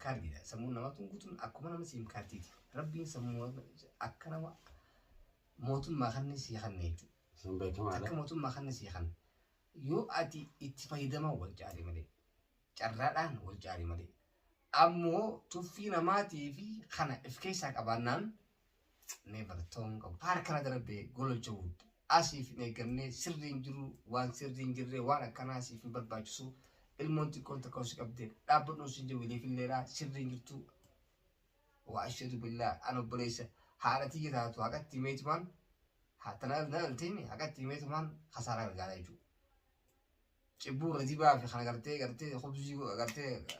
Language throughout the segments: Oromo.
كاردي سمونا ما تنقطن أكو ما نسيم كاردي ربي سمونا أكنا ما موتون ما خنس يخنيجو أكنا موتون ما خنس يخن يو أدي اتفايدة ما والجاري ملي جرّان والجاري ملي أمو توفينا ماتي في خنا إفكيسك أبانان never tongue of Parkana Drabe, Golojo, Asif Negane, Sirding Juru, one Sirding Jure, one Kanasi, but by so, El Monte Conta Cossack of the Abonos in the Willie Lera, Sirding to why should be la Anobolesa, Harati to Agat teammate one, Hatana Timmy, Agat teammate one, Hasara Galaju. Chebu Ziba, Hanagarte, Garte, Hobzu, Agarte.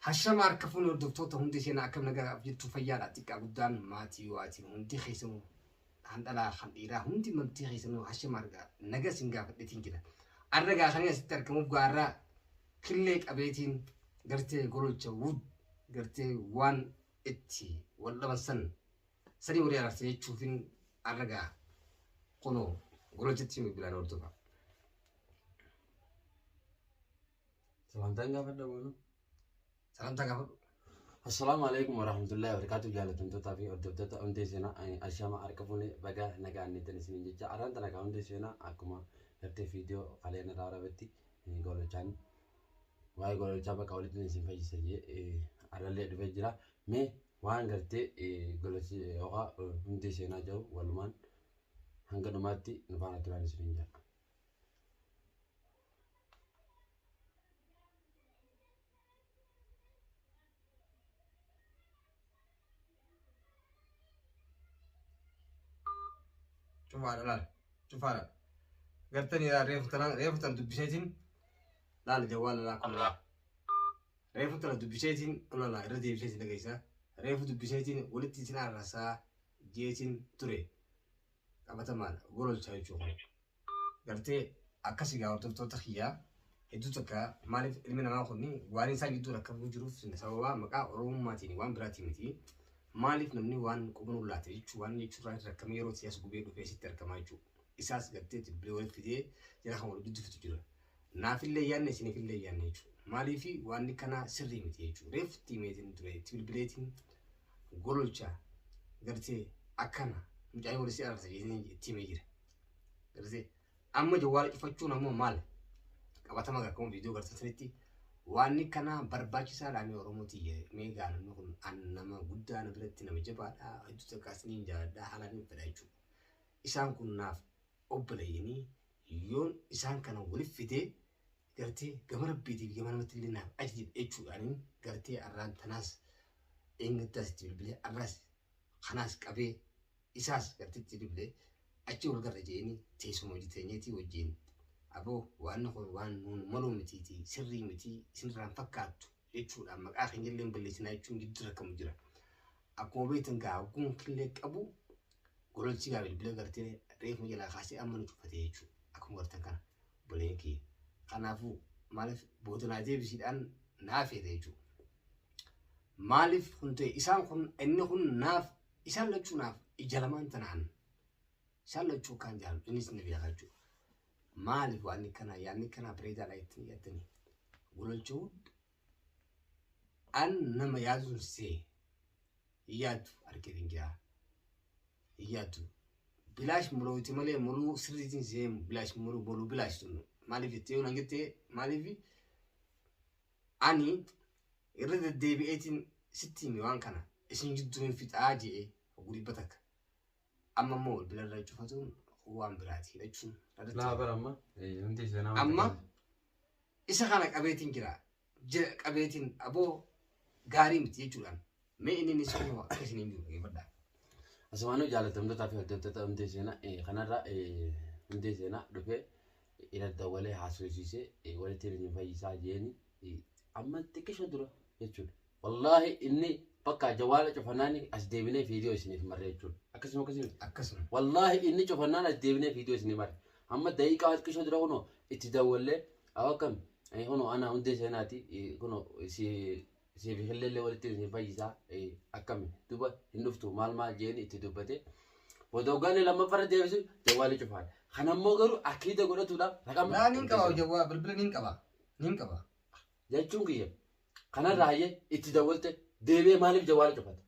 هالشمع ركفون الدكتور هندي شيء ناكم نجا بيجتو فيالا تيكا قدام ماتي واتي هندي خيسمو عندنا خنديرة هندي منتي خيسمو هالشمع رجع نجا سنجا فتيين كده الرجع خلينا ستر كم بقارة كلك أبيتين قرتي قولوا تشود قرتي وان اتي ولا مثلا سري وري عرفتي تشوفين الرجع قولوا تتيمي بلا نورتوها سلام تانجا فدا سلام تقابل. السلام عليكم ورحمة الله وبركاته. جالت أنتو تافي أردبتة أنتي سينا أشياء ما أركبوني بقى نجا نيتني سنين جت أران تنا كأنتي سينا أكما هرتي فيديو خلينا دارا بتي يقولوا كان واي يقولوا كابا كولي تنسين فاجي سجى أرالي أدبجرا مي وان قرتي يقولوا شيء هوا أنتي سينا جو والمان هنگا نماتي نفانا تراني سنين جا شوف على شوف على قلتني لا ريفتنا دبشيتين لا الجوال لا كل لا ريفتنا دبشيتين ولا لا ردي بشيتين لقيسا ريفت دبشيتين ولدتي سنا رسا جيتين تري أبدا ما قولوا شيء شو قلتي أكاسي قاعد تخيا هدو تكا مالف المنا ما أخذني وارين ساجي دورا كم جروف سنسوا مكا روم ماتيني وان براتي متي مالف نمني وان كوبنو لاتي شو وان يشوف رايت ركميرو سياس كوبيرو في ستة ركمايشو إساس قلتي تبليول في دي جرا خمر جد في تجرا نافي اللي يان نسيني في اللي يان نيشو مالفي وان كنا سري متي شو ريف تيميتين تري تبليتين قولولشا قلتي أكنا مجاي ورسي أرسل يزني تيميجر قلتي أما جوال يفتشون أمو مال أبدا ما كم فيديو قلتي واني كنا برباكيسا لاني أوروموتي ميغان نقول أنما قدّان بريتي نمجبا هدو تكاسنين جادا حالاني فدايشو إسان كنا أبليني يون إسان كنا ولف فيدي قرتي قمر بيدي بيجمع مثلنا أجدب إيشو يعني قرتي أران تناس إنجتاس تبلي أراس خناس كابي إساس قرتي تبلي أجي والقرجيني تيسو موجتيني تي وجين أبو وأنا وان ملو متيتي سري متي سنران فكاتو يشوف أما آخر يلين بلسنا يشوف جدرا كم جرا أكو بيتنقا أكون كلك أبو قولت شيء قبل بلا قرتي ريف مجلا خاصي أما نشوف هذي يشوف أكو قرتنقا بلينكي خنافو مالف بودنا جيب شيء الآن نافي هذي يشوف مالف كنت إسان كن إنه كن ناف إسان لا تشوف ناف إجلمان تنعن إسان لا تشوف كان جال إنيس نبي أخرجو مالك واني كنا بريدا لايتني يدني قولوا أن نما يازون سي يادو أركيدين جا يادو بلاش ملو تمالي ملو سريتين سيم بلاش ملو بلاش تنو مالي في تيو نانجتي مالي في أني يرد الدي ب 60 ميوان كنا إسن جدون في تاجي وقولي بتك أما مول بلا لا تشوفتون وان براتي لكن لا برا أنتي سينا أما إذا كانك أبيتين كلا أبيتين أبو غاري متيجولان ما إني نسمعه أكثر نيجو يبدا أسمعنا جالت أمدا تافي أردبتة أنتي سينا خنا را أنتي سينا دفع إلى الدولة حاسوسيسة ولا تريني فايسا جيني أما تكشف درا يجول والله إني بقى جوال شوفناني أسديبني فيديو سنيف مرة يجول أكسم والله إني شوفناني أسديبني فيديو سنيف مرة أما دقيقة كشف درا هنو اتداول أو كم هنو أنا أنتي سيناتي هنو سي في خلال ولا تريني فايسا أكمل دوبا إنفتو مال جيني اتدوبته ودوغاني لما فرد ديوسي جوالي شوفان خنا موغرو أكيد أقول تولا لا نينكوا جوال بالبل نينكوا نينكبا jechuun kiyya kanarraa hayyee itti dawalte deebi'ee maaliif jawwaala cufata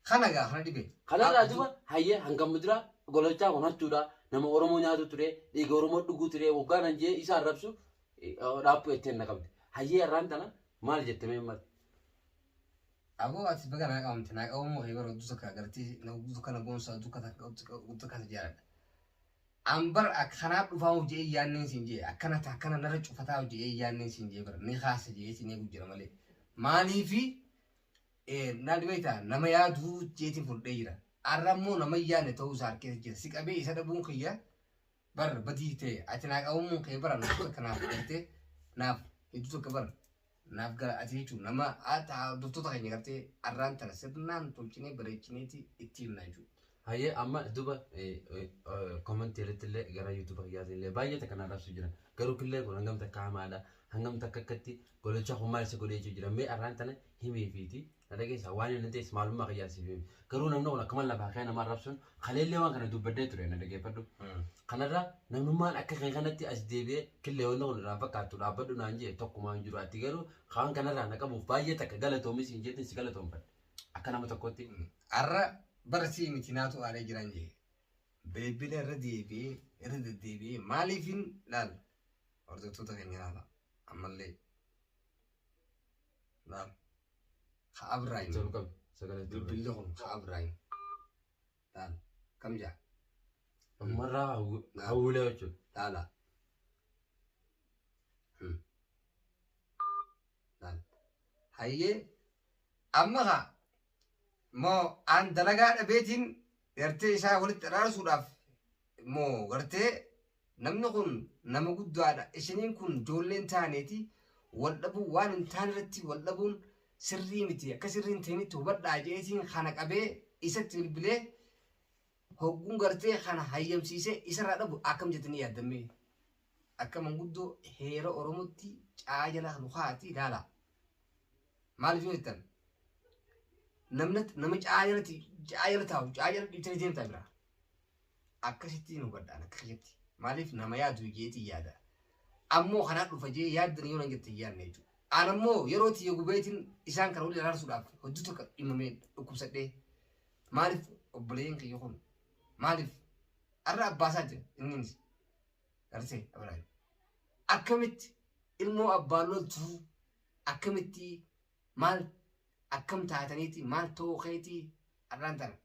خناقة خنا دبي kanarraa duba hayyee hanga muduraa gololchaa kunachuudha nama oromoo nyaatu ture dhiiga oromoo dhuguu ture waggaan anjee isa arrabsu dhaabbuu ittiin naqamte hayyee irraan tana maal jettamee mal أبو أتي بقى أنا قام تناق أو مو هيبر دوسك أقرتي نو دوسك أنا بونسا دوسك تجارة أمبر أكخنا بفاو جي يانين سنجي أكنا تكنا نرج فتاو جي يانين سنجي بر نخاس جي سنجي بجرا مالي مالي في نادويتا نما يا دو جيتي فرديرا أرمو نما يا نتو زار كده جي سك أبي إسا دبون خيا بر بديته أتناق أو مو خيبر أنا كنا فرديته ناف يدوسك بر naafga atiichu nama ata dotota keenya gartee arraan tana sirnaan tolchinee bareechineeti itti himna jechuudha. hayyee amma duba komantii irratti illee gara yuutuuba kiyyaatti illee baay'ee takka naadhaabsu jira garuu killee kun hangam takka hamaadha hangam takka akkatti gololchaa hummaa isa godhee jira mee arraan tana himee fiiti dhageessa waan inni ta'es maalummaa kiyyaasiif himi garuu namni kun akkuma lafaa kee nama arrabsuun kaleellee waan kana dubbadee ture na dhageeffadhu kanarraa namnummaan akka kee kanatti as deebi'ee killee wanna kun irraa fakkaattu dhaabbadhu naan jee tokkumaan jiru ati garuu kaan kanarraa na qabuuf baay'ee takka galatoomis hin jettin si galatoomfadha akka nama tokkotti arra barsi miti naatu aalee jiran jee beebila irra deddeebi'ee maaliifin laal hordoftoota keenya laala ammallee laal ها أبراهيم بالبلغ ها أبراهيم لا كم جاء مرة هولة وجه لا لا هاي أما مو عن دلقات بيتين يرتي شاولت راسو راف مو يرتي نمنكن نمقود هذا إشنين كن جولين تانيتي والأبو وان تانرتي والأبون sirrii miti akka sirriin ta'initti hubadhaa jeetiin kana qabee isatti bilbilee hogguun gartee kana hayyamsiisee isarraa dhabu akkam jettanii yaaddamee akka manguddoo heera oromootti caajala lukaati ilaala maaliif yoo jettan nama caajala taa'u caajala dhiibtanii deemtaa bira akkasittiin hubadhaan akkasitti maaliif nama yaadu jeetii yaada ammoo kanaa dhufa jee yaaddanii yoo nan jettee yaadne jechuudha. أنا مو يروتي يجوبيتين إسان كانوا لي راسو داف هدوتك إمامين أكوسدة مالف أبلين كي يكون مالف أرى باسات إنجليز أرسي أبراهيم أكمت المو أبالول تو أكمتي مال أكم تعتنيتي مال توخيتي أرانتنا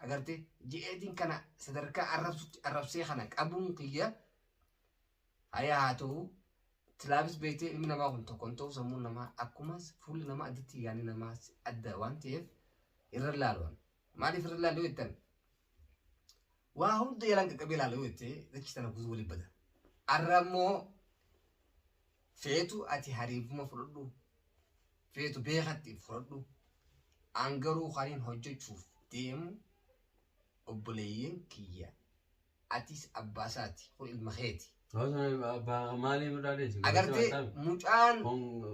أقرتي جئتين كنا سدركا عرب سيخنك أبون كيا هيا هاتو تلابس بيتي إمنا ما كنتو سمون نما أكوماس فول نما أدتي يعني نما أدى وان تيف إرلالوان ما دي فرلالو يتن وهم ديالان كبيلا لو يتي ذكي بزولي بدا أرمو فيتو أتي هاريف ما فرلو فيتو بيغتي فرلو أنغرو خارين هجو تشوف ديم أبليين كيا أتيس أباساتي هو المخيتي مالي مدارس أقرتي مجان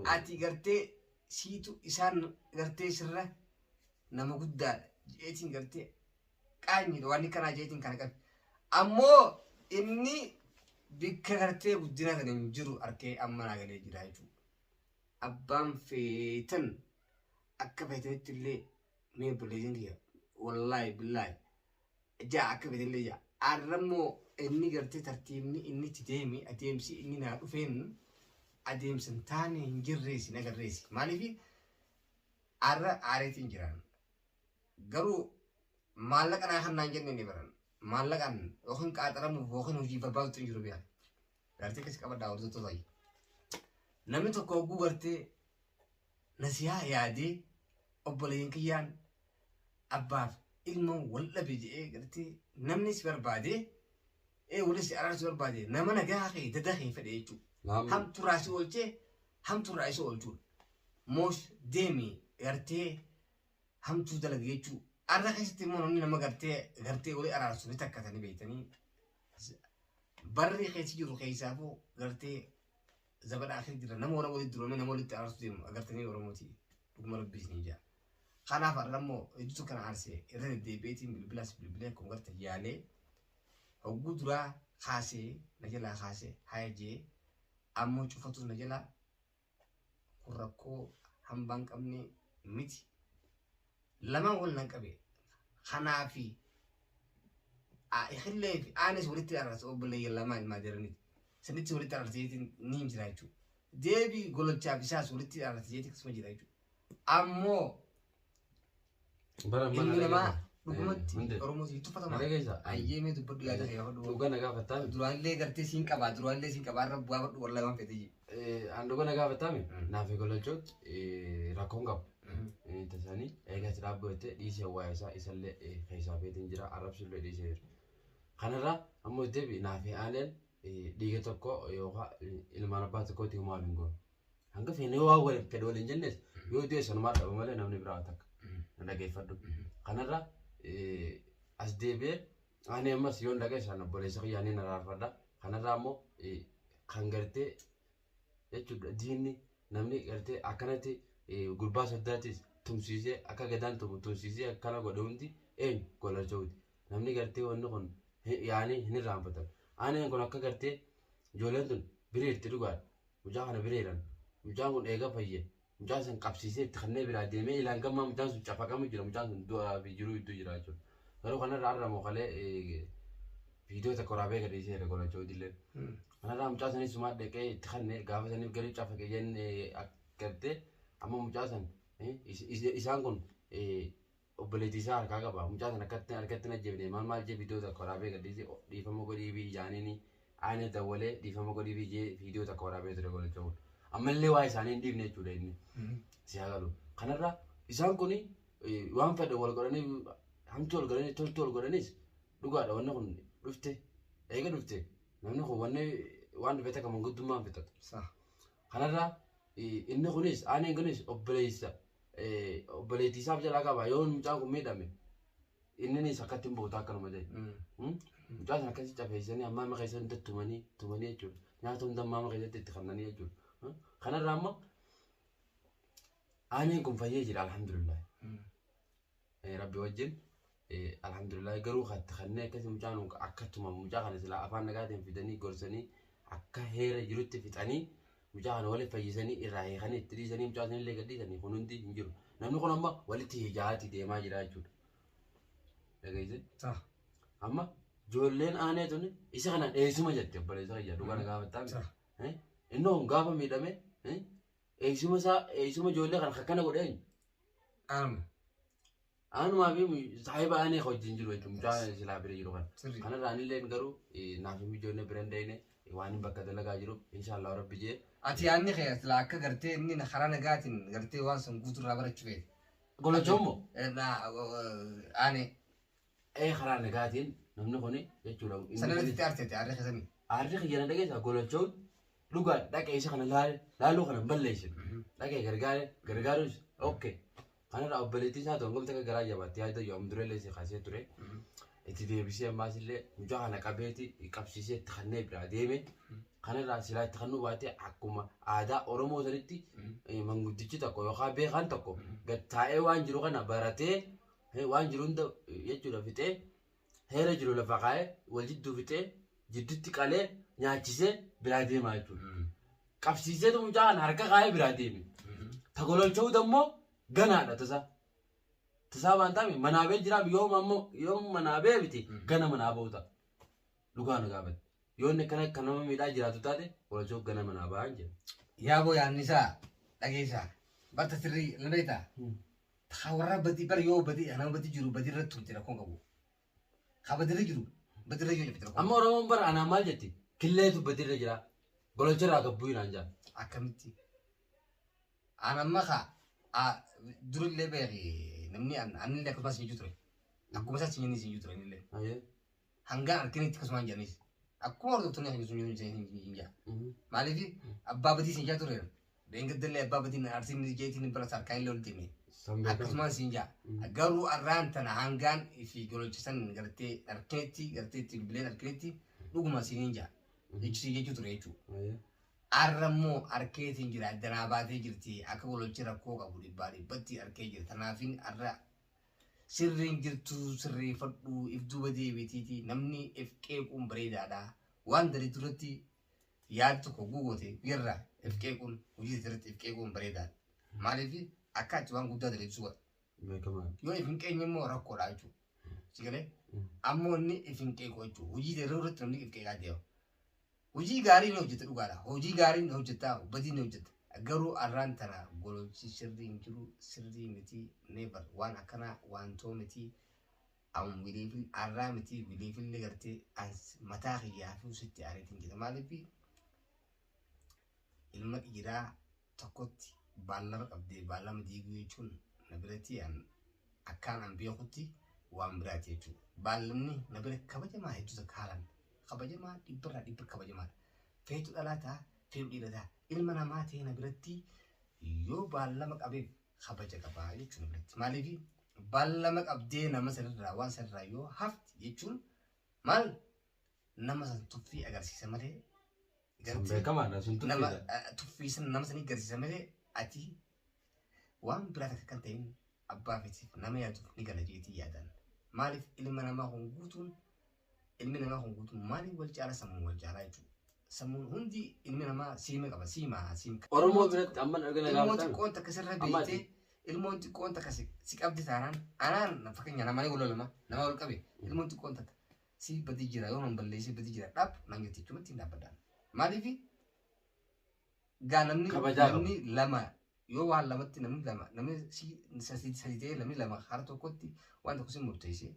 أتي قرتي سيتو إسان قرتي سرة نما قد جيتين قرتي كاني دواني كان جيتين كان كان أمو إني بك قرتي بدينا كنجرو أركي أما ناقلي جرايجو أبام فيتن أكا فيتن تلي مين بليزين كيا والله بالله جاء أكا فيتن لي جاء أرمو إني قرتي ترتيبني إني تديمي أديمسي إني نعرف فين أديمسن تاني نجريسي نجريسي مالي في عارتين جيران قالوا مالك أنا خلنا نجني نبرن مالك أن وخن كاترم وخن وجي برباو تنجرو بيا قرتي كيس كبر داور تو زاي نمي تو كوغو قرتي نسيها يادي أبولين كيان أباف إلمو ولا بيجي قرتي نمنيس بربادي ولسه أراسي بربادي نمنا جاهي تدخين فديتو هم تراسي ولتي هم تراسي ولتو موش ديمي قرتي هم تدلقيتو أرخص تيمون نما قرتي ولي أراسي نتكتني بيتني بري خيسي جرو خيسافو قرتي زبر آخر جرا نمو ولا ولي درومي نمو ولي أراسي تيمو قرتني ورموتي بقوم ربيس نيجا خنا فرمو يدوسو كان عرسي إرد دي بيتي بالبلاكم قرتي يالي وجودرا خاسي نجلا خاسي هايجي أمو شوفتو نجلا كركو هم بانك أمني ميتي لما قلنا كبير خنافي يخلي في أنا ولدت أرس أو بلي لما ما درني سنت ولدت أرس جيت نيم جرايتو ديبي قولوا تشافي ساس ولدت أرس جيت كسم جرايتو أمو إني لما دقمتي أروموسي تفضل ما أيامي دبر لا تخيل دوغانا غافتامي دروان لي قرتي سين كبا دروان لي سين كبا رب وابد ولا ما في تيجي دوغانا غافتامي نافي قولوچوت راكونغاب تساني ايغا ترابوته ديسه وايسا اسله خيسا بيتين جرا عرب سلو ديسه خنرا امو دبي نافي انن ديغه تكو يوها ilmana batko ti malungo hanga fene wa wala kedol jennes yo de son ma da mala namni bratak ndaga faddu خنرا asdebe ane mas yon daga sana bole sa yani na rafada خنرا mo khangarte echu dini namni garte akanati gurba saddatis tumsise akka gadan tumsise akkana godhundi gola jawdi namni garte wonni kon yani hin raambatan ane kon akka garte jolendun birir tirugar mujahana biriran mujahan ega fayye mujahan qabsise tkhne bira deme ilan gamma mujahan chafaka mujira mujahan du'a bi jiru itu jira jo garo kana rarra mo khale video ta korabe ga dise re gola jawdi le ana ram mujahan suma de ke tkhne gafa sani gari chafaka yen akkarte amma mujahan isaan kun obboleettiisaa harkaa qaba mucaa sana harkatti na jebne maal jee viidiyoo takka waraabee gadhiise dhiifama godhii fi jaaniini aane dawwalee dhiifama godhii fi jee viidiyoo takka waraabee ture gola jechuudha ammallee waa isaanii hin dhiifne jechuudha inni si hagalu kanarra isaan kun waan fedhe wal godhanii hamtu wal godhanii toltu wal godhanis dhugaadha wanni kun dhufte eega dhufte namni kun wanni waan dhufe takka manguddummaan fixatu kanarra inni kunis aaneen kunis obboleettiisaaf jalaa qaba yoon mucaan kun miidhame inninis akkatti hin bootaa akkanuma ta'e mucaa sana akkasii cafeessanii hammaama keessatti tumanii jechuudha nyaata hunda hammaama keessatti itti kannanii jechuudha kanarraa amma aaneen kun fayyee jira alhamdulillah rabbi wajjin alhamdulillah garuu kanneen akkasii mucaan akkatuma mucaa kana silaa afaan nagaatiin fidanii gorsanii akka heera jirutti fixanii mucaan wali fayyisanii irraa hiikanii itti dhiisanii mucaan illee gadhiisanii kun hundi hin jiru namni kun amma walitti hijaati deemaa jira jechuudha dhageesse amma ijoolleen aanee tuni isa kana dheessuma jette obboleessa fayyaa dhugaa gaafattaa innoo gaafa miidhame eegsuma ijoollee kana akkana godheen anumaa fi saahiba aanee wajjin jiru jechuudha mucaan silaa bira jiru kana kanarraan illee garuu naaf hin ijoollee bira hin deeyne waan bakka dalagaa jiru inshallah rabbi jee ati yaanni khayat la akka gartee inni na kharana gaatin gartee waan san guutuu irraa barachuu feete gola jommo ane kharana gaatin namni kuni jechuudha sanatti artete arri khasani arri khiyana dhageessa gola joon dhugaa dhaqee isa kana laaluu kana balleessin dhaqee gargaarus okay kanarraa obboleettii isaa ta'u ngomta garaa jabaatti yaada yoo amdureellee si kaasee ture itti deebisee ammaas illee mucaa kana qabeeti qabsiisee itti kannee biraa deeme kanarraa silaa itti kannuu baate akkuma aadaa Oromoo sanitti manguddichi tokko yookaan beekaan tokko gattaa'ee waan jiru kana baratee waan jiru hunda jechuudha fixee heera jiru lafa kaa'ee wal jidduu fixee jidduutti qalee nyaachisee biraa deemaa jechuudha. Qabsiiseetu mucaa kana harka kaa'ee biraa deeme. Tagololchuu dammoo ganaadha tasaa. Tasaa waan ta'eef manaabee jiraaf yoom manaabee biti gana manaabota dhugaan gaafate yoo inni kana nama miidhaa jiraatu taate gololchuuf gana manaabaa hin jiru. Yaaboo yaannisaa dhageessaa barta sirrii lameetaa warra badii bara yoo badii nama badii jiru badii irratti turte rakkoon qabu. Haa badirra jiru badirra yoo jabte rakkoon. Amma Oromoon bara anaa maal jetti killeetu badirra jira gololcharraa gabbuu hinaan jaa. Akkamitti anamma durillee beekii. Namni anillee akkasumas hin jiru. Akkuma isaas hin jiru anillee. Hangaan harkinitti akkasumaan jiranis. Akkuma hordoftoonni hin jiru. Maaliif abbaa badii hin jiru ture. Deengaddalee abbaa badii arsiin jeetiin bira sarkaan illee ol deeme. Akkasumas hin jiru. Garuu arraan tana hangaan fi gololchisan gartee harkinitti gartee bilbileen harkinitti dhuguma hin jiru. Jechuu ture jechuudha. Arrammoo arkeetiin jira danaa baatee jirti akka gololchi rakkoo qabu dhibbatti arkee jira tanaafin arra sirriin jirtu sirreeffadhu if duuba deebitiiti namni if qeequun bareedaadha waan dari duratti yaad tokko guugote birra ifqeequun hojii irratti ifqeequun bareedaadha. Maaliif akka achi waan guddaa daleessuu godha. Yoo ifin qeenye immoo rakkoodha jechuudha. Sigalee ammoo inni ifin qeequ jechuudha. Hojii yeroo irratti namni ifqeeqaa deema. Hojii gaarii ni hojjeta dhugaadha. Hojii gaarii ni hojjeta badii ni hojjeta. Garuu arraan tana gololchi sirrii hin jiru sirrii miti never waan akkanaa waantoo miti. Am wileefil arraa miti wileefillee gartee mataa kiyyaa fi usitti aareetiin jedha. Maaliif ilma dhiiraa tokkotti baallama qabdee baallama diiguu jechuun na biratti akkaan an beekutti waan biraati jechuudha. Baallamni na bira kabajamaa hedduu takka haalan kabajamaa dhibbarraa dhibba kabajamaadha. Feetu dhalaataa feetu dhiirataa ilma namaa ta'e na biratti yoo baallama qabeef kabaja qabaa jechuudha biratti. Maaliif baallama qabdee nama sanirraa waan sanirraa yoo hafti jechuun maal nama san tuffii agarsiisa malee nama tuffii san nama sanii agarsiisa malee ati waan biraa takka kan ta'in abbaa feetiif nama yaaduuf ni gala jeetii yaadan. Maaliif ilmi namaa kun guutuun maaliif wal caala sammuu wal caalaa jechuudha. Sammuun hundi ilmi namaa siima qaba siima. Oromoo biratti amman argina ilmoon xiqqoon takka sirra beektee ilmoon xiqqoon takka si qabdi taanaan anaan fakkeenya namaa wal lolama nama wal qabe ilmoon xiqqoon takka si badii jira yoo nan balleessee badii jira dhaab nan jetti jechuun ittiin dhaabbadhaan. Maaliif gaa namni lama yoo waan lamatti namni lama namni sadii ta'ee namni lama hara tokkotti waan tokko sin murteessee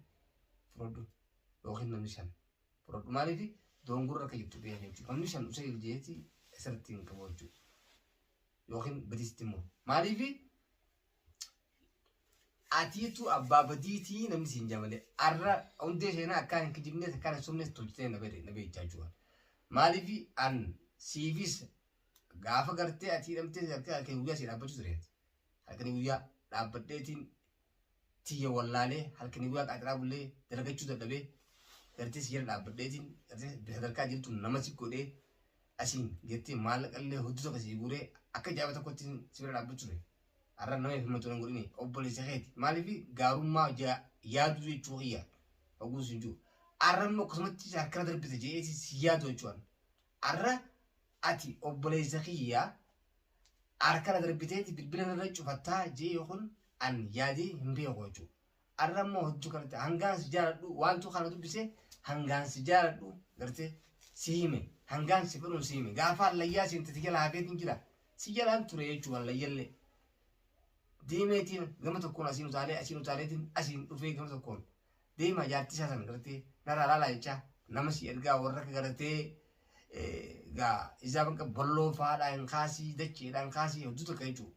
fudhadhu yookiin namni shan fudhadhu. Maaliif doongorra akka jirtu beekaa jechuudha. Namni shan usee iljeeti asirratti hin qabu jechuudha. Yookiin badiisti immoo maaliif atiitu abbaa badiitii namni siin jamalee arra hundee seenaa akkaan hin kijibnees akkaan hin somnees tolchitee na beekchaa jechuudha. Maaliif an siifis gaafa gartee ati hidhamtee gartee halkanii guyyaa si dhaabbachuu tureeti. Halkanii guyyaa dhaabbadheetiin tiyya wallaalee halkanii guyyaa qaxaraa bullee dalagachuu dadhabee gartee si jala dhaabbadheetiin gartee sadarkaa jirtu nama si godhee asiin jettee maallaqallee hojii tokko si guuree akka jaaba tokkotti si bira dhaabbachuu ture. Arra nama himatu nan godhini obboleessa keeti. Maaliif gaarummaa yaadu jechuu kiyya oguus hin jiru. Arra immoo akkasumatti harkana darbite jeeti si yaadu jechuudha. Arra ati obboleessa kiyya harkana darbiteeti bilbila irra cufattaa jee yookiin an yaadee hin beeku jechuudha. Arra immoo hojii kanatti hangaan si jaaladhu wantu kana dubbisee hangaan si jaaladhu gartee si hime hangaan si fedhuun si hime gaafa allayyaa siin tati jala hafeetiin jira si jalaan ture jechuudha allayyallee. Deemeetiin gama tokkoon asiin utaaleetiin asiin dhufee gama tokkoon deemaa jaartii isaa sana gartee naraa laalaa jecha nama si ergaa warra akka gartee gaa isaa bakka bolloo faadhaan kaasii dacheedhaan kaasii hedduu tokko jechuudha.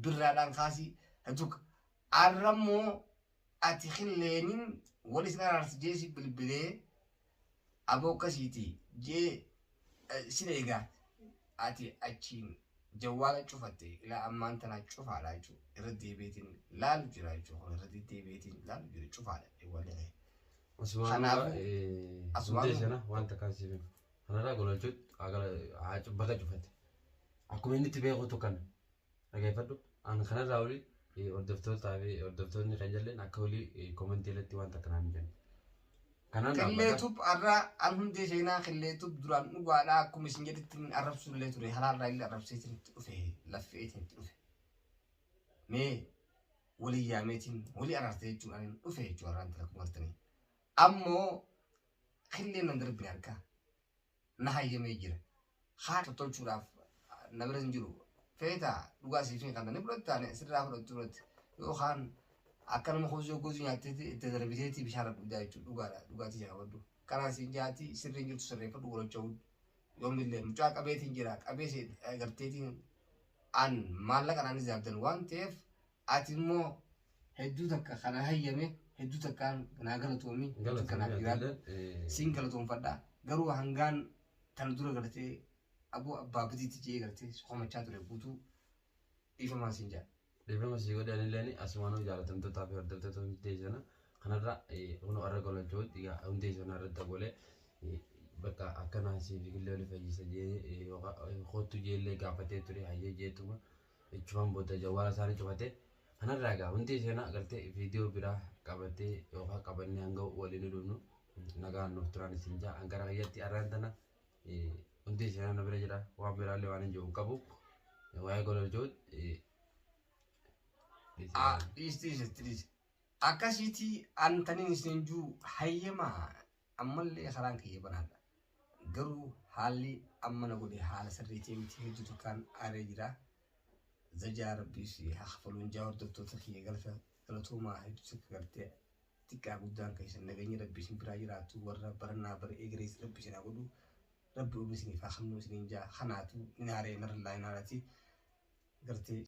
Birraadhaan kaasii hedduu tokko. Arrammoo ati qilleeniin wal isin araarsi jee si bilbilee aboo akkasiiti jee sina egaa ati achiin jawwaala cufatte ilaa ammaan tanaa cufaadha jechuudha. Irra deebiitiin laalu jira jechuudha. Irra deebiitiin laalu jira cufaadha wallee. Asumaan wanta kaasiifin kanarraa gololchuutti bakka cufatte. Akkuma inni itti beekutu kana dhageeffadhu. An kanarraa olii hordoftoonni kan jalleen akka olii koomentii irratti wanta kanaan hin jennu. Qilleetub arraa an hundee seenaa qilleetub duraan dhugaadhaa akkuma isin jedhetti arrabsullee ture halaarraa illee arrabseetiin itti dhufe laffeetiin itti dhufe. Mee walii yaameetiin walii araartee jechuudhaan dhufe jechuudha arraan tana akkuma artanii. Ammoo qilleen nan darbine harkaa na hayyamee jira. Haa tottolchuudhaaf na bira hin jiru. Feetaa dhugaa siifin kan inni fudhatu taane sirraa fudhatu turetti yookaan akka nama hojii gosa nyaattee itti darbiteetii bishaan dhugdaa jechuudha dhugaadha dhugaatii jala waddu. Kanaan siin jaati sirriin jirtu sirreeffadhu godhachuu yoomillee mucaa qabeetiin jira qabeesee garteetiin an maallaqanaan ijaabdan waan ta'eef ati immoo hedduu takka kana hayyame hedduu takkaan naa galatoomii hedduu kanaaf jiraadha siin galatoonfadha garuu hangaan tan dura gartee aboo abbaa bitiitti jee gartee soomachaa ture guutuu ifamaa siin jaa. Deefama si godhan illee asumaanuu jaalatamtootaa fi hordoftoota hundee sana kanarra hunda arra gololchuutti hundee sana irratti golee bakka akkanaa si biqilee olii fayyisa jee hootu jeellee gaafatee ture hayyee jeetuma jechuun booda jawwaala isaanii cufatee kanarraa egaa hundee sana agartee viidiyoo biraa qabatee yookaan qabannee hanga waliin dhufnu nagaan nuuf turan isin jaa hangara hayyatti arraan tana hundee seenaa na bira jira waan biraallee waan hin jiru hin qabu waa'ee gololchoon dhiis akkasiitii antaniin isin juu hayyamaa ammallee karaan kiyya banaadha garuu haalli amma na godhe haala sirriitii miti hojjetu kan aaree jira zajaa rabbiis haqfaluun jaa hordoftoota kiyya galatuumaa hedduu gartee xiqqaa guddaan keessan nageenyi rabbiis biraa jiraatu warra barannaa bara eegarees rabbi isin haa godhu rabbi uumni isiniif haa kennuu isiniin jaa kanaatu inaaree narallaa inaarati gartee